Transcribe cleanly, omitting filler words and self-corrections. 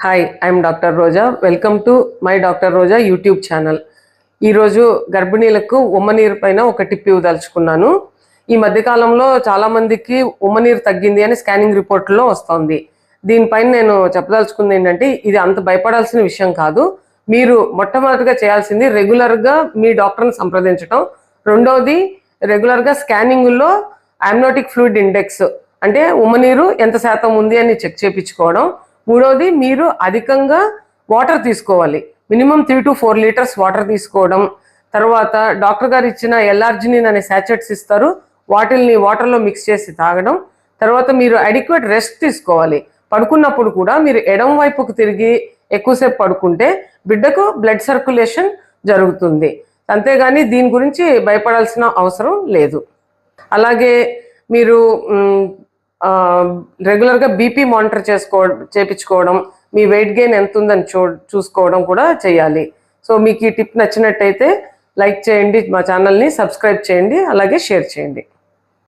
Hi I'm doctor Roja. Welcome to my doctor Roja YouTube channel. ఈరోజు గర్భిణీలకు ఉమ్మనీరు పైన ఒక tip ఇవ్వదలుచుకున్నాను. ఈ మధ్యకాలంలో చాలామందికి ఉమ్మనీరు తగ్గింది అని స్కానింగ్ రిపోర్ట్లో వస్తుంది. దీనిపైన నేను చెప్పదలుచుకుంది ఏంటంటే, ఇది అంత భయపడాల్సిన విషయం కాదు. మీరు మొట్టమొదటిగా చేయాల్సింది రెగ్యులర్గా మీ డాక్టర్ని సంప్రదించడం. రెండవది, రెగ్యులర్గా స్కానింగ్లో అమ్నోటిక్ ఫ్లూయిడ్ ఇండెక్స్ అంటే ఉమ్మనీరు ఎంత శాతం ఉంది అని చెక్ చేయించుకోవడం. మూడవది, మీరు అధికంగా వాటర్ తీసుకోవాలి. మినిమం 3 to 4 లీటర్స్ వాటర్ తీసుకోవడం. తర్వాత డాక్టర్ గారు ఇచ్చిన ఎల్ఆర్జినిన్ అనే శాచెట్స్ ఇస్తారు, వాటిల్ని వాటర్లో మిక్స్ చేసి తాగడం. తర్వాత మీరు అడిక్వేట్ రెస్ట్ తీసుకోవాలి. పడుకున్నప్పుడు కూడా మీరు ఎడమ వైపుకు తిరిగి ఎక్కువసేపు పడుకుంటే బిడ్డకు బ్లడ్ సర్క్యులేషన్ జరుగుతుంది. అంతేగాని దీని గురించి భయపడాల్సిన అవసరం లేదు. అలాగే మీరు రెగ్యులర్గా బీపీ మానిటర్ చేయించుకోవడం, మీ వెయిట్ గెయిన్ ఎంత ఉందని చూసుకోవడం కూడా చేయాలి. సో మీకు ఈ టిప్ నచ్చినట్టయితే లైక్ చేయండి, మా ఛానల్ని సబ్స్క్రైబ్ చేయండి, అలాగే షేర్ చేయండి.